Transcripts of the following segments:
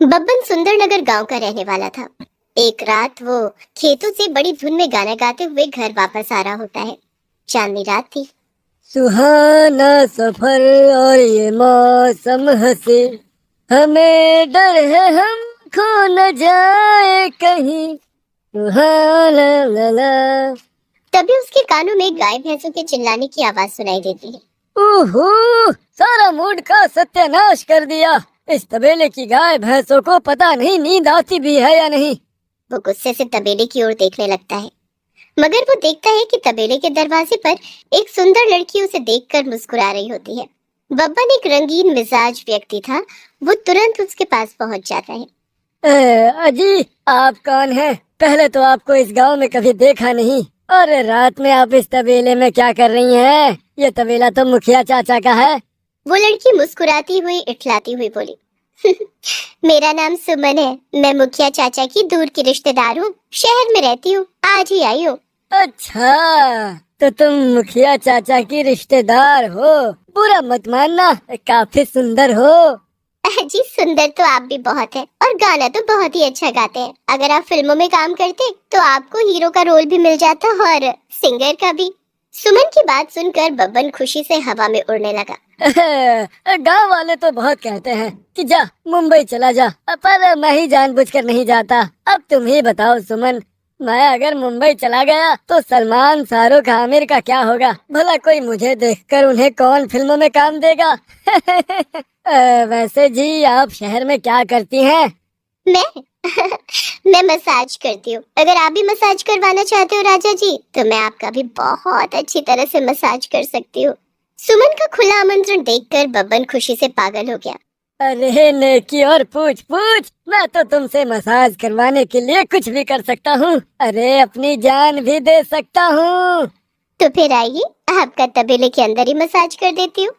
बब्बन सुंदरनगर गांव का रहने वाला था। एक रात वो खेतों से बड़ी धुन में गाना गाते हुए घर वापस आ रहा होता है। चांदनी रात थी। सुहाना सफर और ये मौसम हंसे, हमें डर है हम खो न जाए कहीं। सुहाना ला ला। तभी उसके कानों में गाय भैंसों के चिल्लाने की आवाज सुनाई देती है। ओहो, सारा मूड का सत्यानाश कर दिया। इस तबेले की गाय भैंसों को पता नहीं नींद आती भी है या नहीं। वो गुस्से से तबेले की ओर देखने लगता है, मगर वो देखता है कि तबेले के दरवाजे पर एक सुंदर लड़की उसे देखकर मुस्कुरा रही होती है। बब्बन एक रंगीन मिजाज व्यक्ति था। वो तुरंत उसके पास पहुंच जाता है। अजी, आप कौन हैं? पहले तो आपको इस गांव में कभी देखा नहीं। और रात में आप इस तबेले में क्या कर रही हैं? ये तबेला तो मुखिया चाचा का है। वो लड़की मुस्कुराती हुई इठलाती हुई बोली, मेरा नाम सुमन है। मैं मुखिया चाचा की दूर की रिश्तेदार हूँ। शहर में रहती हूँ, आज ही आई हूँ। अच्छा, तो तुम मुखिया चाचा की रिश्तेदार हो। बुरा मत मानना, काफी सुंदर हो। जी सुंदर तो आप भी बहुत हैं और गाना तो बहुत ही अच्छा गाते हैं। अगर आप फिल्मों में काम करते तो आपको हीरो का रोल भी मिल जाता और सिंगर का भी। सुमन की बात सुनकर बब्बन खुशी से हवा में उड़ने लगा। गांव वाले तो बहुत कहते हैं कि जा मुंबई चला जा, पर मैं ही जानबूझकर नहीं जाता। अब तुम ही बताओ सुमन, मैं अगर मुंबई चला गया तो सलमान, शाहरुख, आमिर का क्या होगा? भला कोई मुझे देखकर उन्हें कौन फिल्मों में काम देगा? वैसे जी, आप शहर में क्या करती हैं? मैं मैं मसाज करती हूँ। अगर आप भी मसाज करवाना चाहते हो राजा जी, तो मैं आपका भी बहुत अच्छी तरह से मसाज कर सकती हूँ। सुमन का खुला आमंत्रण देखकर बब्बन खुशी से पागल हो गया। अरे नेकी और पूछ पूछ, मैं तो तुमसे मसाज करवाने के लिए कुछ भी कर सकता हूँ। अरे अपनी जान भी दे सकता हूँ। तो फिर आइए, आपका तबेले के अंदर ही मसाज कर देती हूँ।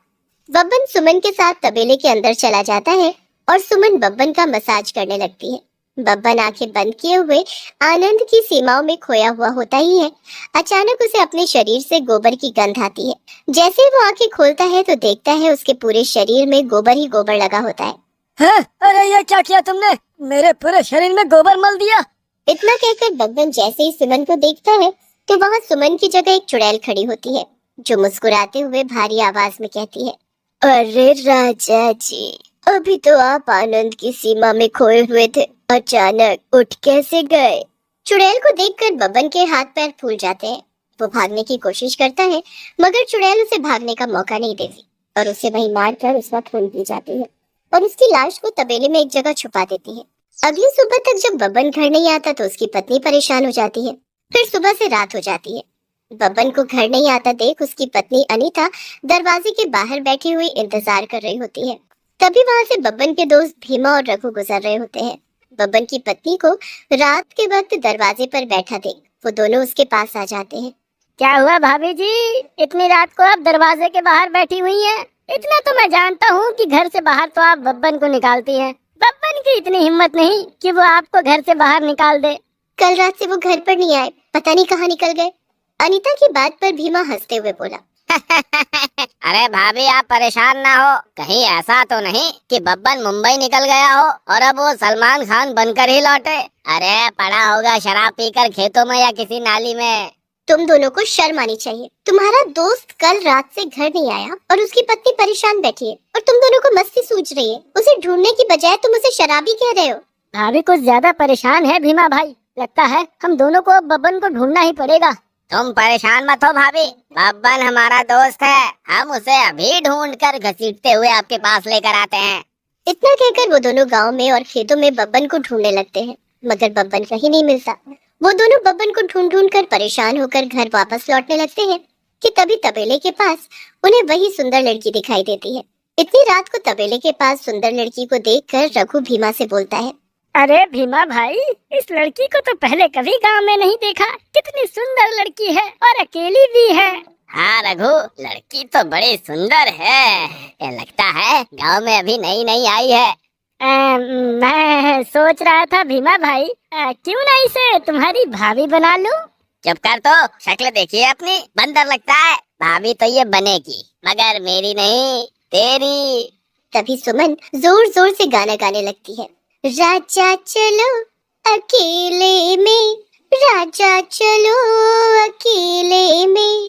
बब्बन सुमन के साथ तबेले के अंदर चला जाता है और सुमन बब्बन का मसाज करने लगती है। बब्बन आंखें बंद किए हुए आनंद की सीमाओं में खोया हुआ होता ही है। अचानक उसे अपने शरीर से गोबर की गंध आती है। जैसे ही वो आंखें खोलता है तो देखता है उसके पूरे शरीर में गोबर ही गोबर लगा होता है। है? अरे ये क्या किया तुमने? मेरे पूरे शरीर में गोबर मल दिया। इतना कहकर बब्बन जैसे ही सुमन को देखता है तो वहाँ सुमन की जगह एक चुड़ैल खड़ी होती है, जो मुस्कुराते हुए भारी आवाज में कहती है, अरे राजा जी, अभी तो आप आनंद की सीमा में खोए हुए थे, अचानक उठ कैसे गए? चुड़ैल को देखकर बब्बन के हाथ पैर फूल जाते हैं। वो भागने की कोशिश करता है, मगर चुड़ैल उसे भागने का मौका नहीं देती और उसे वहीं मारकर उसका खून पी जाती है और उसकी लाश को तबेले में एक जगह छुपा देती है। अगली सुबह तक जब बब्बन घर नहीं आता तो उसकी पत्नी परेशान हो जाती है। फिर सुबह से रात हो जाती है। बब्बन को घर नहीं आता देख उसकी पत्नी अनीता दरवाजे के बाहर बैठी हुई इंतजार कर रही होती है। तभी वहां से बब्बन के दोस्त भीमा और रघु गुजर रहे होते हैं। बब्बन की पत्नी को रात के वक्त दरवाजे पर बैठा देख वो दोनों उसके पास आ जाते हैं। क्या हुआ भाभी जी, इतनी रात को आप दरवाजे के बाहर बैठी हुई हैं? इतना तो मैं जानता हूँ कि घर से बाहर तो आप बब्बन को निकालती हैं। बब्बन की इतनी हिम्मत नहीं कि वो आपको घर से बाहर निकाल दे। कल रात से वो घर पर नहीं आए, पता नहीं कहाँ निकल गए। अनीता की बात पर भीमा हंसते हुए बोला, अरे भाभी, आप परेशान ना हो। कहीं ऐसा तो नहीं कि बब्बन मुंबई निकल गया हो और अब वो सलमान खान बनकर ही लौटे? अरे पड़ा होगा शराब पीकर खेतों में या किसी नाली में। तुम दोनों को शर्म आनी चाहिए। तुम्हारा दोस्त कल रात से घर नहीं आया और उसकी पत्नी परेशान बैठी है और तुम दोनों को मस्ती सूझ रही है। उसे ढूंढने की बजाय तुम उसे शराबी कह रहे हो। भाभी कुछ ज्यादा परेशान है भीमा भाई। लगता है हम दोनों को अब बब्बन को ढूंढना ही पड़ेगा। तुम परेशान मत हो भाभी, बब्बन हमारा दोस्त है। हम उसे अभी ढूंढ कर घसीटते हुए आपके पास लेकर आते हैं। इतना कहकर वो दोनों गांव में और खेतों में बब्बन को ढूंढने लगते हैं, मगर बब्बन कहीं नहीं मिलता। वो दोनों बब्बन को ढूंढ ढूंढ कर परेशान होकर घर वापस लौटने लगते हैं कि तभी तबेले के पास उन्हें वही सुंदर लड़की दिखाई देती है। इतनी रात को तबेले के पास सुंदर लड़की को देखकर रघु भीमा से बोलता है, अरे भीमा भाई, इस लड़की को तो पहले कभी गांव में नहीं देखा। कितनी सुंदर लड़की है और अकेली भी है। हाँ रघु, लड़की तो बड़ी सुंदर है। ये लगता है गांव में अभी नई नई आई है। मैं सोच रहा था भीमा भाई, क्यों ना इसे तुम्हारी भाभी बना लूं? चुप कर, तो शक्ल देखिए अपनी, बंदर लगता है। भाभी तो ये बनेगी, मगर मेरी नहीं, तेरी। तभी सुमन जोर जोर से गाना गाने लगती है। राजा चलो अकेले में, राजा चलो अकेले में,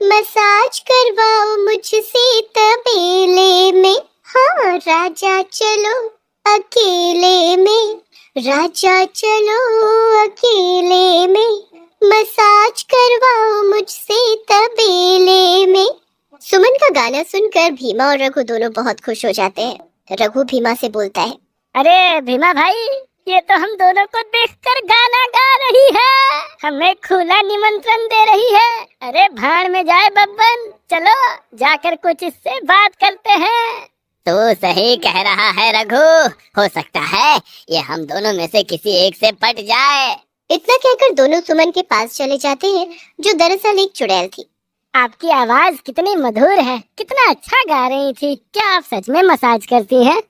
मसाज करवाओ मुझसे तबेले में। हाँ राजा चलो अकेले में, राजा चलो अकेले में, मसाज करवाओ मुझसे तबेले में। सुमन का गाना सुनकर भीमा और रघु दोनों बहुत खुश हो जाते हैं। रघु भीमा से बोलता है, अरे भीमा भाई, ये तो हम दोनों को देखकर गाना गा रही है, हमें खुला निमंत्रण दे रही है। अरे भाड़ में जाए बब्बन, चलो जाकर कुछ इससे बात करते हैं। तू सही कह रहा है रघु, हो सकता है ये हम दोनों में से किसी एक से पट जाए। इतना कहकर दोनों सुमन के पास चले जाते हैं, जो दरअसल एक चुड़ैल थी। आपकी आवाज कितनी मधुर है, कितना अच्छा गा रही थी। क्या आप सच में मसाज करती हैं?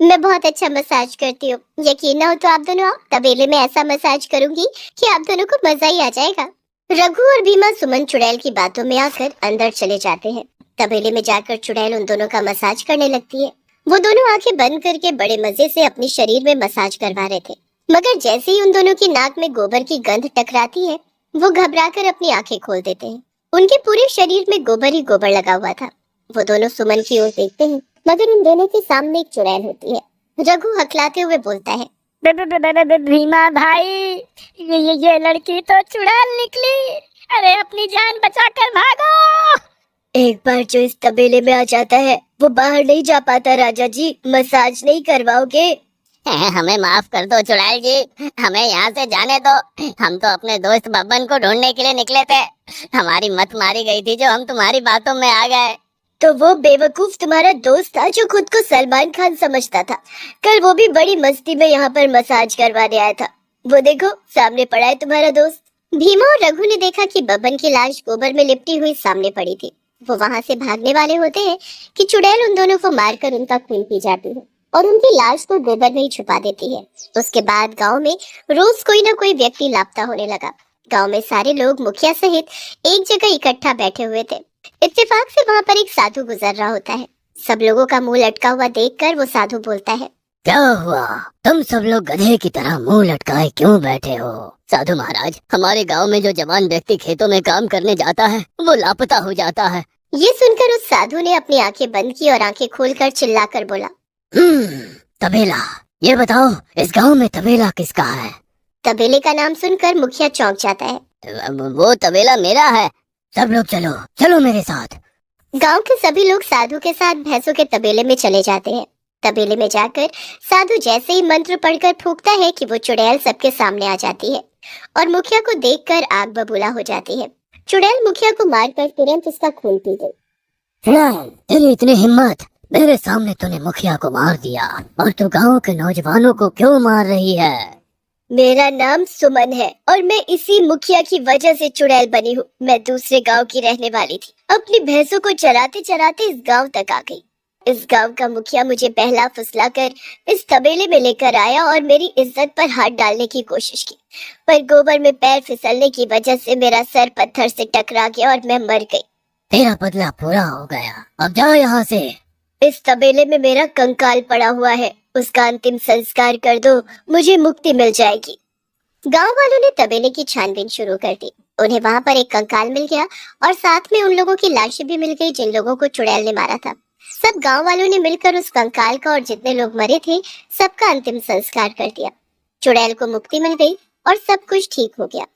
मैं बहुत अच्छा मसाज करती हूँ, यकीन ना हो तो आप दोनों आओ, तबेले में ऐसा मसाज करूंगी कि आप दोनों को मजा ही आ जाएगा। रघु और भीमा सुमन चुड़ैल की बातों में आकर अंदर चले जाते हैं। तबेले में जाकर चुड़ैल उन दोनों का मसाज करने लगती है। वो दोनों आंखें बंद करके बड़े मजे से अपने शरीर में मसाज करवा रहे थे, मगर जैसे ही उन दोनों की नाक में गोबर की गंध टकराती है, वो घबराकर अपनी आंखें खोल देते हैं। उनके पूरे शरीर में गोबर ही गोबर लगा हुआ था। वो दोनों सुमन की ओर देखते हैं, मगर उन दोनों के सामने एक चुड़ैल होती है। रघु हकलाते हुए बोलता है, भीमा भाई, ये लड़की तो चुड़ैल निकली। अरे अपनी जान बचाकर भागो। एक बार जो इस तबेले में आ जाता है वो बाहर नहीं जा पाता। राजा जी, मसाज नहीं करवाओगे? हमें माफ कर दो चुड़ैल जी, हमें यहाँ से जाने दो। हम तो अपने दोस्त बब्बन को ढूंढने के लिए निकले थे, हमारी मत मारी गई थी जो हम तुम्हारी बातों में आ गए। तो वो बेवकूफ तुम्हारा दोस्त था जो खुद को सलमान खान समझता था। कल वो भी बड़ी मस्ती में यहाँ पर मसाज करवाने आया था। वो देखो सामने पड़ा है तुम्हारा दोस्त। भीमा और रघु ने देखा कि बब्बन की लाश गोबर में लिपटी हुई सामने पड़ी थी। वो वहाँ से भागने वाले होते हैं कि चुड़ैल उन दोनों को मारकर उनका खून पी जाती है और उनकी लाश को गोबर में ही छुपा देती है। उसके बाद गांव में रोज कोई ना कोई व्यक्ति लापता होने लगा। गांव में सारे लोग मुखिया सहित एक जगह इकट्ठा बैठे हुए थे। इत्तेफाक से वहाँ पर एक साधु गुजर रहा होता है। सब लोगों का मुंह लटका हुआ देखकर वो साधु बोलता है, क्या हुआ? तुम सब लोग गधे की तरह मुंह लटकाए क्यों बैठे हो? साधु महाराज, हमारे गांव में जो जवान व्यक्ति खेतों में काम करने जाता है वो लापता हो जाता है। ये सुनकर उस साधु ने अपनी आंखें बंद की और आंखें खोलकर चिल्लाकर बोला, तबेला। ये बताओ इस गांव में तबेला किसका है? तबेले का नाम सुनकर मुखिया चौंक जाता है। वो तबेला मेरा है। सब लोग चलो, चलो मेरे साथ। गांव के सभी लोग साधु के साथ भैंसों के तबेले में चले जाते हैं। तबेले में जाकर साधु जैसे ही मंत्र पढ़कर फूंकता है कि वो चुड़ैल सबके सामने आ जाती है और मुखिया को देखकर आग बबूला हो जाती है। चुड़ैल मुखिया को मारकर तुरंत उसका खून पी गई। तेरी इतनी हिम्मत, मेरे सामने तूने मुखिया को मार दिया और तू गांव के नौजवानों को क्यों मार रही है? मेरा नाम सुमन है और मैं इसी मुखिया की वजह से चुड़ैल बनी हूँ। मैं दूसरे गांव की रहने वाली थी, अपनी भैंसों को चराते चराते इस गांव तक आ गई। इस गांव का मुखिया मुझे बहला फुसला कर इस तबेले में लेकर आया और मेरी इज्जत पर हाथ डालने की कोशिश की, पर गोबर में पैर फिसलने की वजह से मेरा सर पत्थर से टकरा गया और मैं मर गई। तेरा बदला पूरा हो गया, अब जाओ यहाँ से। इस तबेले में मेरा कंकाल पड़ा हुआ है, उसका अंतिम संस्कार कर दो, मुझे मुक्ति मिल जाएगी। गांव वालों ने तबेले की छानबीन शुरू कर दी। उन्हें वहां पर एक कंकाल मिल गया और साथ में उन लोगों की लाशें भी मिल गई जिन लोगों को चुड़ैल ने मारा था। सब गांव वालों ने मिलकर उस कंकाल का और जितने लोग मरे थे सबका अंतिम संस्कार कर दिया। चुड़ैल को मुक्ति मिल गई और सब कुछ ठीक हो गया।